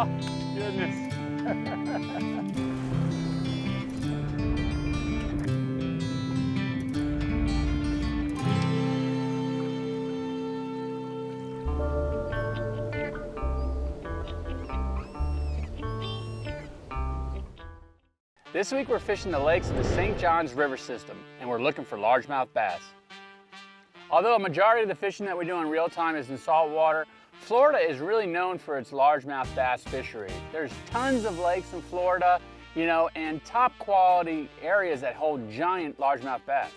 Oh, goodness. This week we're fishing the lakes of the St. Johns River system, and we're looking for largemouth bass. Although a majority of the fishing that we do in real time is in saltwater, Florida is really known for its largemouth bass fishery. There's tons of lakes in Florida, and top quality areas that hold giant largemouth bass.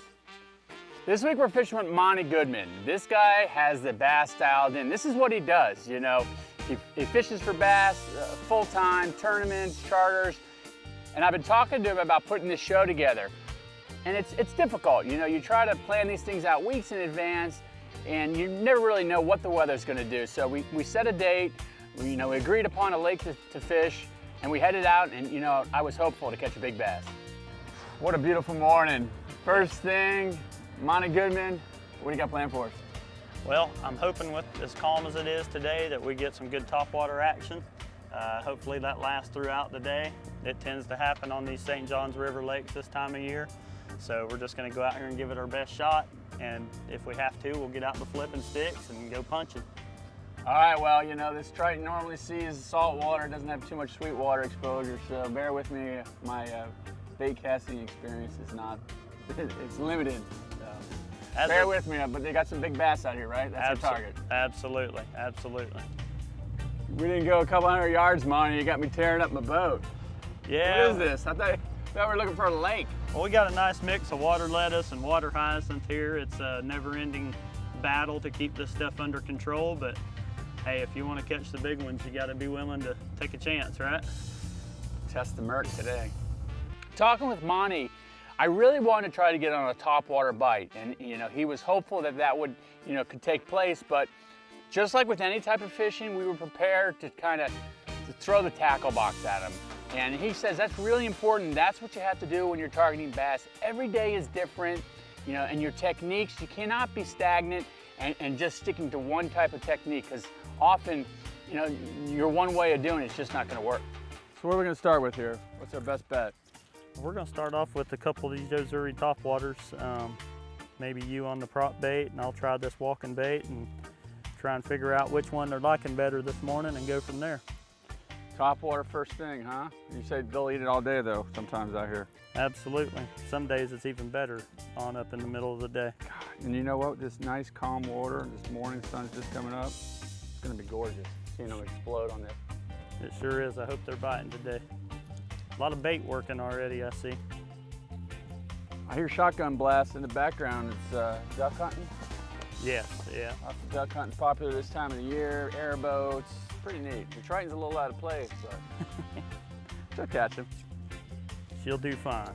This week we're fishing with Monty Goodman. This guy has the bass dialed in. This is what he does, He fishes for bass full-time, tournaments, charters, and I've been talking to him about putting this show together. And it's difficult, you try to plan these things out weeks in advance, and you never really know what the weather's gonna do. So we set a date, we agreed upon a lake to fish, and we headed out, and I was hopeful to catch a big bass. What a beautiful morning. First thing, Monty Goodman, what do you got planned for us? Well, I'm hoping with as calm as it is today that we get some good topwater action. Hopefully that lasts throughout the day. It tends to happen on these St. Johns River lakes this time of year. So we're just gonna go out here and give it our best shot. And if we have to, we'll get out the flipping sticks and go punching. All right, well, this Triton normally sees salt water. It doesn't have too much sweet water exposure, so bear with me. My bait casting experience is not, it's limited. So bear with me, but they got some big bass out here, right? That's our target. Absolutely, absolutely. We didn't go a couple hundred yards, Monty. You got me tearing up my boat. Yeah. What is this? I thought we were looking for a lake. Well, we got a nice mix of water lettuce and water hyacinth here. It's a never-ending battle to keep this stuff under control, but hey, if you want to catch the big ones, you got to be willing to take a chance, right? Test the Merc today. Talking with Monty, I really wanted to try to get on a topwater bite, and he was hopeful that would could take place, but just like with any type of fishing, we were prepared to to throw the tackle box at him. And he says that's really important. That's what you have to do when you're targeting bass. Every day is different, and your techniques, you cannot be stagnant and just sticking to one type of technique, because often, your one way of doing it's just not gonna work. So what are we gonna start with here? What's our best bet? We're gonna start off with a couple of these Missouri topwaters. Maybe you on the prop bait, and I'll try this walking bait and try and figure out which one they're liking better this morning and go from there. Topwater first thing, huh? You say they'll eat it all day though, sometimes out here. Absolutely. Some days it's even better on up in the middle of the day. God, and you know what? This nice calm water, this morning sun's just coming up. It's gonna be gorgeous, seeing them explode on this. It sure is. I hope they're biting today. A lot of bait working already, I see. I hear shotgun blasts in the background. It's duck hunting? Yes, yeah. Duck hunting's popular this time of the year, airboats. Pretty neat. The Triton's a little out of place, but she'll catch him. She'll do fine.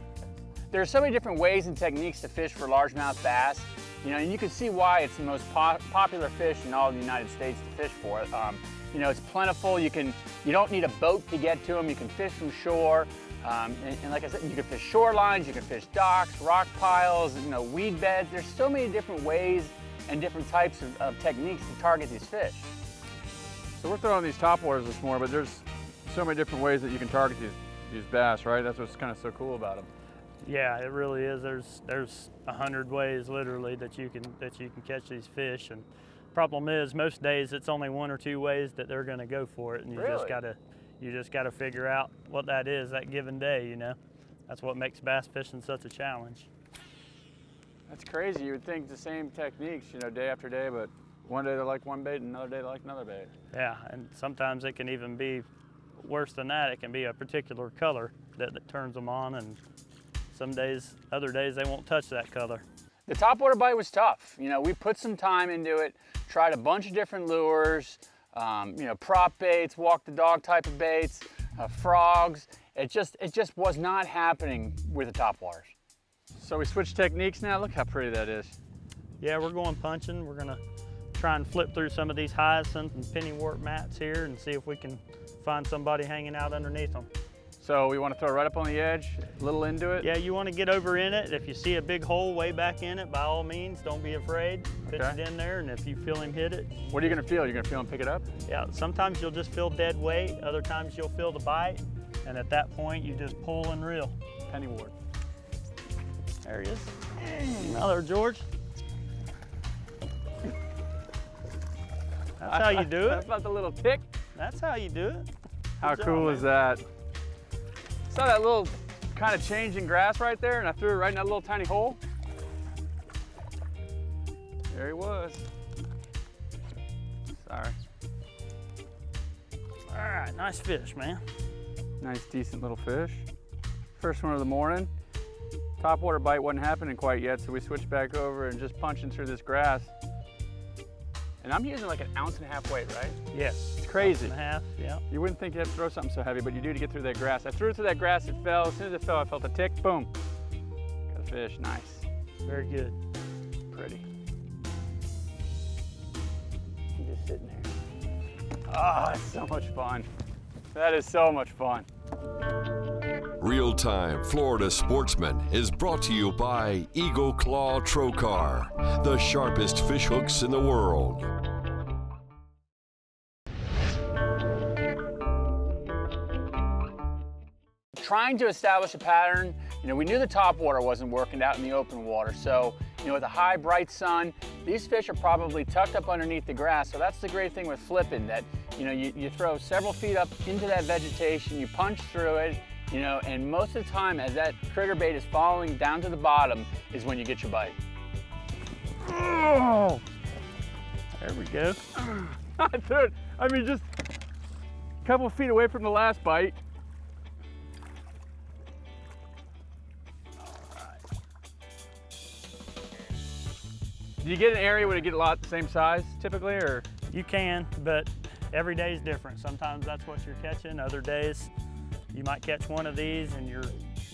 There are so many different ways and techniques to fish for largemouth bass, and you can see why it's the most popular fish in all of the United States to fish for. It's plentiful. You don't need a boat to get to them. You can fish from shore, and like I said, you can fish shorelines, you can fish docks, rock piles, weed beds. There's so many different ways and different types of techniques to target these fish. So we're throwing these topwaters this morning, but there's so many different ways that you can target these bass, right? That's what's kind of so cool about them. Yeah, it really is. There's 100 ways literally that you can catch these fish, and problem is most days it's only one or two ways that they're going to go for it, and you just gotta figure out what that is that given day. That's what makes bass fishing such a challenge. That's crazy. You would think the same techniques, day after day, but one day they like one bait, and another day they like another bait. Yeah, and sometimes it can even be worse than that. It can be a particular color that turns them on, and other days they won't touch that color. The topwater bite was tough. We put some time into it, tried a bunch of different lures, prop baits, walk the dog type of baits, frogs. It just was not happening with the topwaters. So we switched techniques now. Look how pretty that is. Yeah, we're going punching. We're gonna try and flip through some of these hyacinth and pennywort mats here and see if we can find somebody hanging out underneath them. So we want to throw it right up on the edge, a little into it? Yeah, you want to get over in it. If you see a big hole way back in it, by all means, don't be afraid. Pitch it in there, and if you feel him hit it. What are you going to feel? You're going to feel him pick it up? Yeah, sometimes you'll just feel dead weight. Other times you'll feel the bite. And at that point, you just pull and reel. Penny ward. There he is. Now there, George. That's how you do it. That's about the little tick. That's how you do it. How cool is that? Saw that little kind of change in grass right there, and I threw it right in that little tiny hole. There he was. Sorry. All right, nice fish, man. Nice, decent little fish. First one of the morning. Topwater bite wasn't happening quite yet, so we switched back over and just punching through this grass. And I'm using like 1.5 ounce weight, right? Yes. It's crazy. 1.5 ounces, yeah. You wouldn't think you had to throw something so heavy, but you do to get through that grass. I threw it through that grass, it fell. As soon as it fell, I felt a tick, boom. Got a fish, nice. Very good. Pretty. He's just sitting there. Oh, that's so much fun. That is so much fun. Real-Time Florida Sportsman is brought to you by Eagle Claw Trocar, the sharpest fish hooks in the world. Trying to establish a pattern, we knew the top water wasn't working out in the open water, so with a high bright sun, these fish are probably tucked up underneath the grass. So that's the great thing with flipping, that you throw several feet up into that vegetation, you punch through it, and most of the time as that critter bait is falling down to the bottom is when you get your bite. Oh, there we go. I threw it, just a couple of feet away from the last bite. Do you get an area where you get a lot the same size typically, or? You can, but every day is different. Sometimes that's what you're catching. Other days, you might catch one of these, and your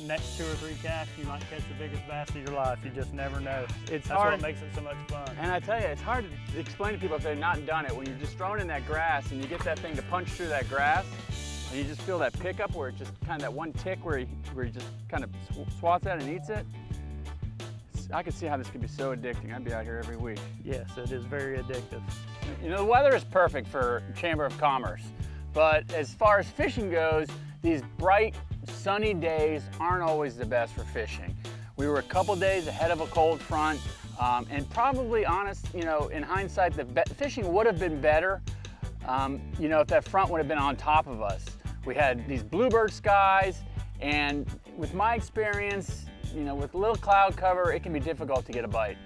next 2 or 3 casts, you might catch the biggest bass of your life. You just never know. That's what makes it so much fun. And I tell you, it's hard to explain to people if they've not done it. When you're just thrown in that grass and you get that thing to punch through that grass, and you just feel that pickup where it just kind of that one tick where he just kind of swats at and eats it. I could see how this could be so addicting. I'd be out here every week. Yes, it is very addictive. The weather is perfect for Chamber of Commerce, but as far as fishing goes, these bright, sunny days aren't always the best for fishing. We were a couple days ahead of a cold front, and probably honest, in hindsight, the fishing would have been better, if that front would have been on top of us. We had these bluebird skies, and with my experience, with little cloud cover, it can be difficult to get a bite.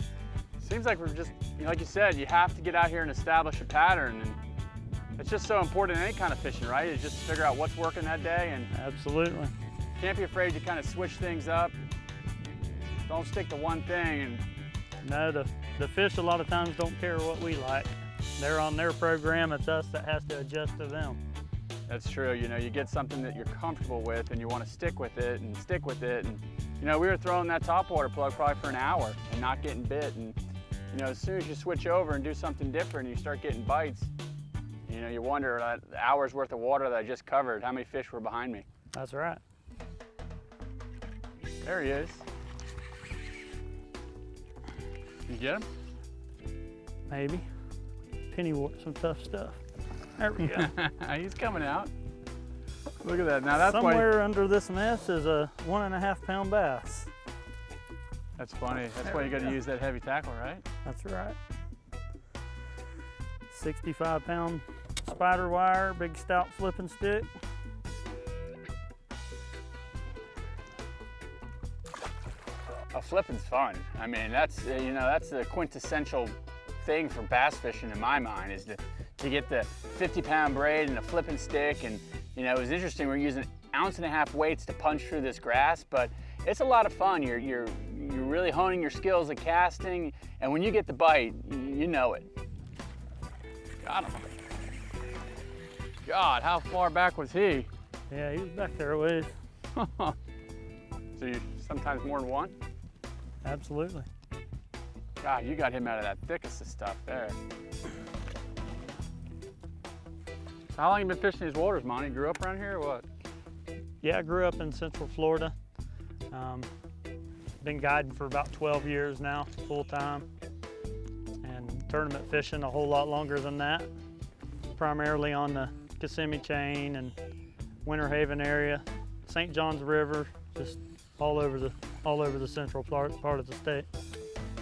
Seems like we're just, like you said, you have to get out here and establish a pattern, and it's just so important in any kind of fishing, right? Is just to figure out what's working that day, and absolutely. Can't be afraid to kind of switch things up. Don't stick to one thing. And no, the fish a lot of times don't care what we like. They're on their program. It's us that has to adjust to them. That's true. You get something that you're comfortable with, and you want to stick with it and stick with it. And we were throwing that topwater plug probably for an hour and not getting bit. And as soon as you switch over and do something different, and you start getting bites. You wonder that hour's worth of water that I just covered, how many fish were behind me. That's right. There he is. You get him? Maybe. Pennywort, some tough stuff. There we go. He's coming out. Look at that. Now that's somewhere under this mess is a 1.5 pound bass. That's funny. That's why you got to use that heavy tackle, right? That's right. 65 pound spider wire, big stout flipping stick. Flipping's fun. That's that's the quintessential thing for bass fishing in my mind, is to get the 50-pound braid and a flipping stick. And it was interesting. We're using 1.5 ounce weights to punch through this grass, but it's a lot of fun. You're really honing your skills at casting, and when you get the bite, you know it. Got him. God, how far back was he? Yeah, he was back there a ways. So you sometimes more than one? Absolutely. God, you got him out of that thickest of stuff there. So how long you been fishing these waters, Monty? You grew up around here or what? Yeah, I grew up in Central Florida. Been guiding for about 12 years now, full time, and tournament fishing a whole lot longer than that. Primarily on the Kissimmee chain and Winter Haven area, St. Johns River, just all over the central part of the state.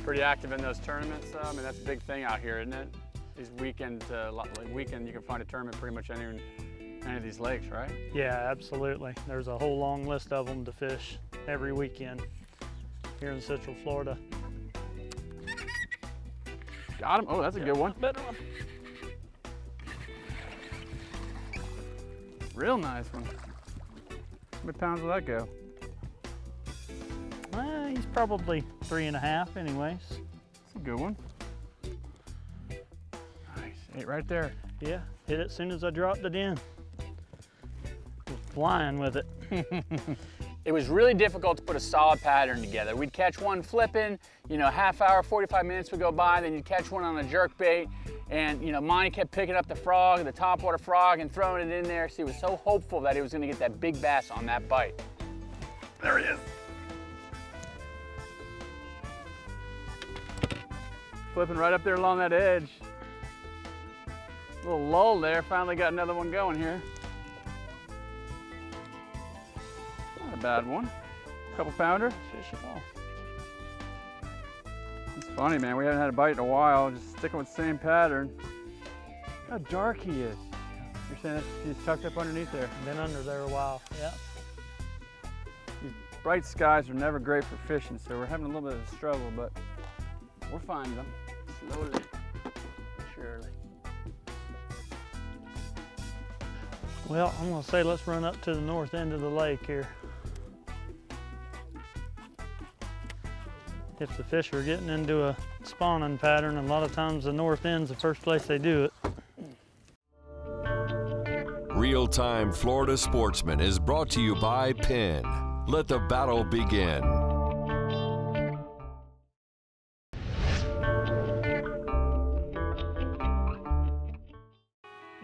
Pretty active in those tournaments. I mean, that's a big thing out here, isn't it? These weekend, you can find a tournament pretty much any of these lakes, right? Yeah, absolutely. There's a whole long list of them to fish every weekend here in Central Florida. Got him. Oh, that's a good one. Better one. Real nice one. How many pounds will that go? He's probably 3.5 anyways. That's a good one. Nice. Ate right there. Yeah, hit it as soon as I dropped it in. Was flying with it. It was really difficult to put a solid pattern together. We'd catch one flipping, half hour, 45 minutes would go by, then you'd catch one on a jerk bait, and Monty kept picking up the frog, the topwater frog, and throwing it in there. So he was so hopeful that he was gonna get that big bass on that bite. There he is. Flipping right up there along that edge. Little lull there, finally got another one going here. Not a bad one. Couple pounder. Fish it off. It's funny, man, we haven't had a bite in a while, just sticking with the same pattern. How dark he is. You're saying that he's tucked up underneath there. Been under there a while, yeah. These bright skies are never great for fishing, so we're having a little bit of a struggle, but we're finding them, slowly, surely. Well, I'm gonna say let's run up to the north end of the lake here. If the fish are getting into a spawning pattern, a lot of times the north end's the first place they do it. Real-Time Florida Sportsman is brought to you by Penn. Let the battle begin.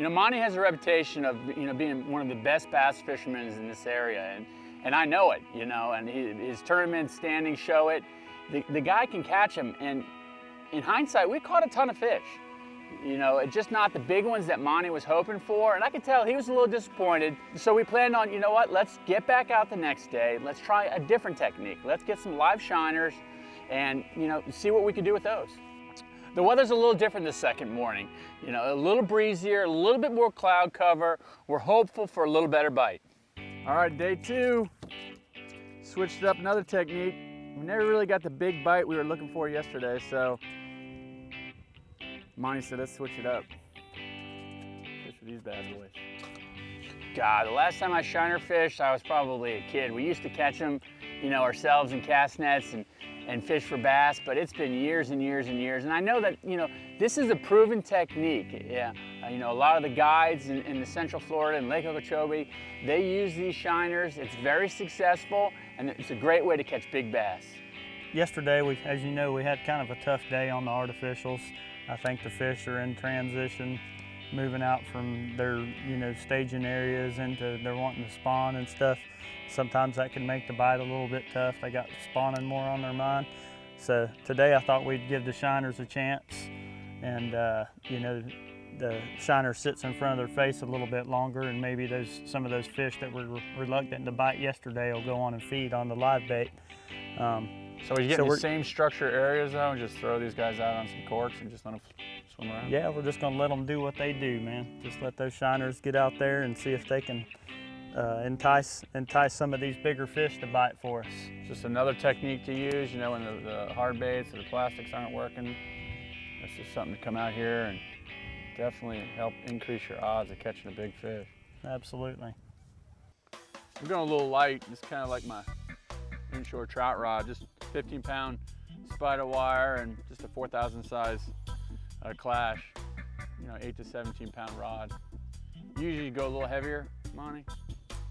Monty has a reputation of being one of the best bass fishermen in this area, and I know it, and his tournament standings show it. The guy can catch them, and in hindsight, we caught a ton of fish. It's just not the big ones that Monty was hoping for, and I could tell he was a little disappointed. So we planned on, let's get back out the next day. Let's try a different technique. Let's get some live shiners and, see what we could do with those. The weather's a little different this second morning. A little breezier, a little bit more cloud cover. We're hopeful for a little better bite. All right, day 2. Switched up another technique. We never really got the big bite we were looking for yesterday, so Monty said, let's switch it up. Fish with these bad boys. God, the last time I shiner fished, I was probably a kid. We used to catch them, ourselves in cast nets and fish for bass, but it's been years and years and years. And I know that, this is a proven technique. Yeah, a lot of the guides in the Central Florida and Lake Okeechobee, they use these shiners. It's very successful, and it's a great way to catch big bass. Yesterday, as you know, we had kind of a tough day on the artificials. I think the fish are in transition, moving out from their, staging areas into they're wanting to spawn and stuff. Sometimes that can make the bite a little bit tough. They got spawning more on their mind. So today I thought we'd give the shiners a chance, and the shiner sits in front of their face a little bit longer, and maybe some of those fish that were reluctant to bite yesterday will go on and feed on the live bait. So you get the same structure areas though, and just throw these guys out on some corks and just let them swim around? Yeah, we're just gonna let them do what they do, man. Just let those shiners get out there and see if they can entice some of these bigger fish to bite for us. Just another technique to use, when the hard baits or the plastics aren't working. That's just something to come out here and definitely help increase your odds of catching a big fish. Absolutely. We're going a little light. It's kind of like my inshore trout rod, just 15-pound spider wire and just a 4,000 size clash, 8 to 17-pound rod. Usually you go a little heavier, Monty?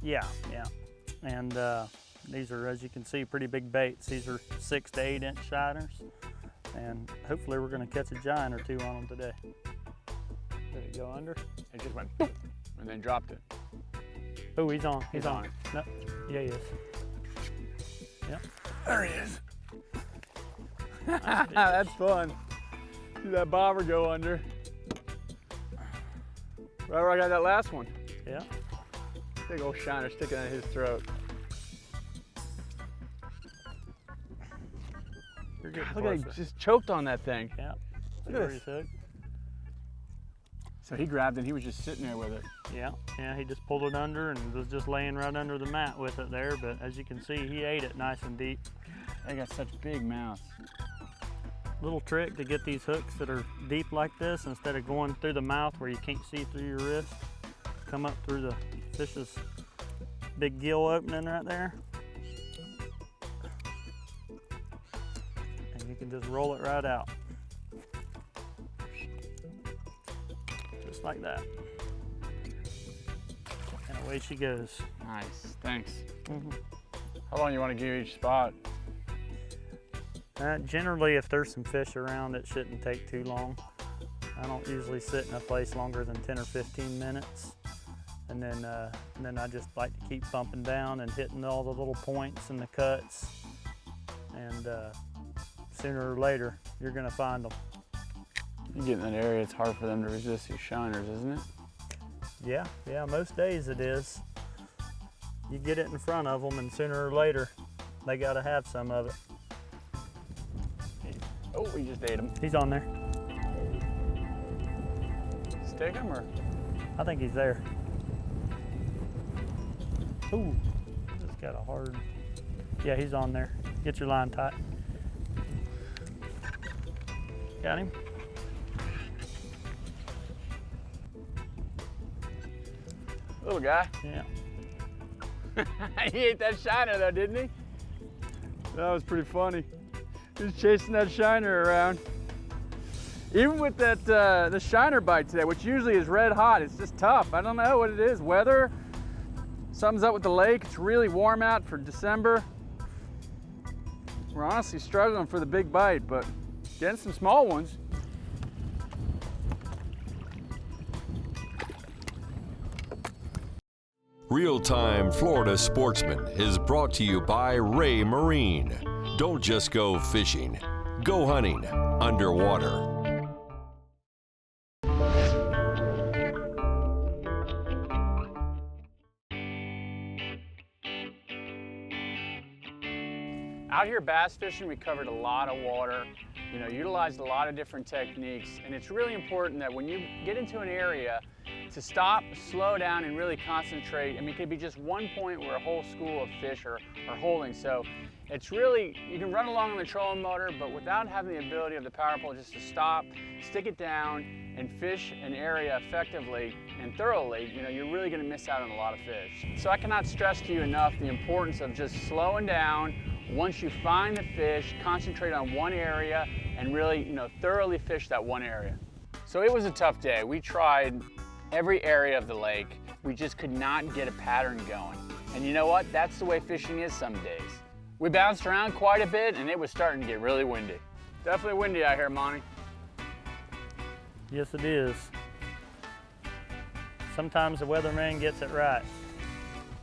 Yeah. And these are, as you can see, pretty big baits. These are 6 to 8 inch shiners, and hopefully we're gonna catch a giant or 2 on them today. Did it go under? It just went boop, and then dropped it. Oh, he's on. He's on. on. No. Yeah, he is. Yep. There he is. That's fun. See that bobber go under. Right where I got that last one. Yeah. Big old shiner sticking out his throat. You're getting Look at closer. he just choked on that thing. Yeah. Look Where at he's this. hooked. So he grabbed it and he was just sitting there with it. Yeah. Yeah, he just pulled it under and was just laying right under the mat with it there. But as you can see, he ate it nice and deep. They got such big mouths. Little trick to get these hooks that are deep like this, instead of going through the mouth where you can't see through your wrist, come up through the fish's big gill opening right there. And you can just roll it right out. Just like that. And away she goes. Nice, thanks. Mm-hmm. How long you want to give each spot? Generally, if there's some fish around, it shouldn't take too long. I don't usually sit in a place longer than 10 or 15 minutes. And then I just like to keep bumping down and hitting all the little points and the cuts. And sooner or later, you're gonna find them. You get in that area, it's hard for them to resist these shiners, isn't it? Yeah, most days it is. You get it in front of them and sooner or later, they gotta have some of it. Oh, we just ate him. He's on there. Stick him or? I think he's there. Ooh, just got a hard. Yeah, he's on there. Get your line tight. Got him? Little guy. Yeah. He ate that shiner though, didn't he? That was pretty funny. He was chasing that shiner around. Even with that the shiner bite today, which usually is red hot, it's just tough. I don't know what it is. Weather, something's up with the lake. It's really warm out for December. We're honestly struggling for the big bite, but getting some small ones. Real-Time Florida Sportsman is brought to you by Ray Marine. Don't just go fishing, go hunting underwater. Out here bass fishing, we covered a lot of water, utilized a lot of different techniques, and it's really important that when you get into an area to stop, slow down, and really concentrate. I mean, it could be just one point where a whole school of fish are holding. So it's really, you can run along on the trolling motor, but without having the ability of the power pole just to stop, stick it down, and fish an area effectively and thoroughly, you're really gonna miss out on a lot of fish. So I cannot stress to you enough the importance of just slowing down. Once you find the fish, concentrate on one area and really, thoroughly fish that one area. So it was a tough day. We tried every area of the lake. We just could not get a pattern going. And you know what? That's the way fishing is some days. We bounced around quite a bit and it was starting to get really windy. Definitely windy out here, Monty. Yes, it is. Sometimes the weatherman gets it right.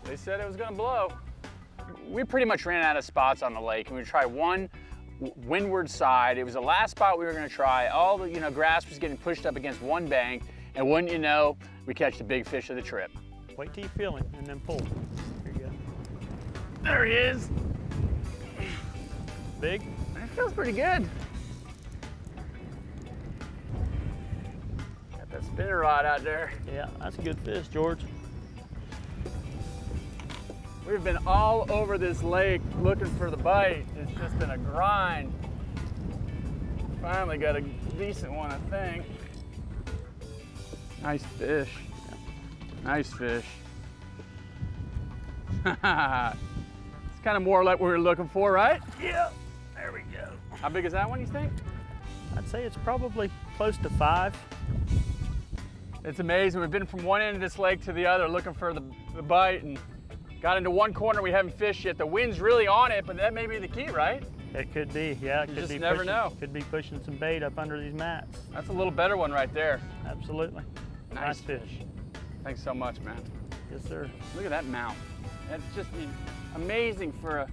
They said it was gonna blow. We pretty much ran out of spots on the lake and we tried one windward side. It was the last spot we were gonna try. All the grass was getting pushed up against one bank, and wouldn't you know, we catch the big fish of the trip. Wait till you feel him and then pull. Here you go. There he is. Big? That feels pretty good. Got that spinner rod out there. Yeah, that's a good fish, George. We've been all over this lake looking for the bite. It's just been a grind. Finally got a decent one, I think. Nice fish. Nice fish. It's kind of more like what we were looking for, right? Yeah, there we go. How big is that one, you think? I'd say it's probably close to 5. It's amazing. We've been from one end of this lake to the other looking for the bite and got into one corner we haven't fished yet. The wind's really on it, but that may be the key, right? It could be, yeah. It You could just be never pushing, know. Could be pushing some bait up under these mats. That's a little better one right there. Absolutely. Nice fish. Thanks so much, man. Yes, sir. Look at that mouth. That's just amazing for a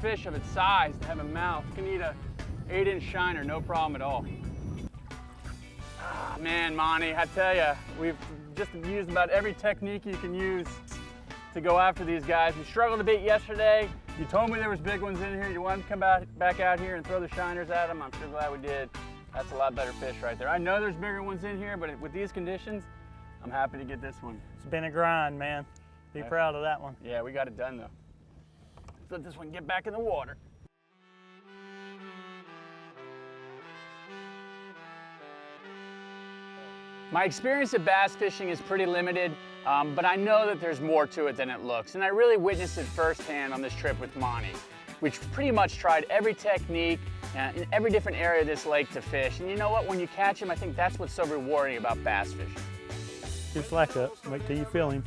fish of its size to have a mouth. You can eat a 8-inch shiner, no problem at all. Ah, man, Monty, I tell you, we've just used about every technique you can use to go after these guys. We struggled a bit yesterday. You told me there was big ones in here. You wanted to come back out here and throw the shiners at them. I'm sure glad we did. That's a lot better fish right there. I know there's bigger ones in here, but with these conditions, I'm happy to get this one. It's been a grind, man. Be proud of that one. Yeah, we got it done though. Let's let this one get back in the water. My experience of bass fishing is pretty limited, but I know that there's more to it than it looks. And I really witnessed it firsthand on this trip with Monty, which pretty much tried every technique in every different area of this lake to fish. And you know what? When you catch him, I think that's what's so rewarding about bass fishing. Keep slack up. Wait till you feel him.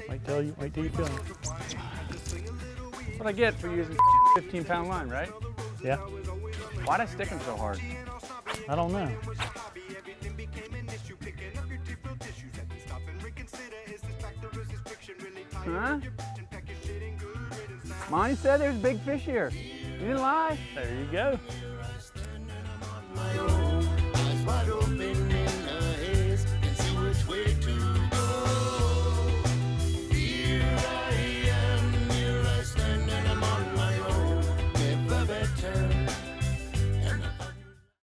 Wait till you feel him. That's what I get for using 15-pound line, right? Yeah. Why'd I stick him so hard? I don't know. Huh? Monty said there's big fish here. You didn't lie. There you go.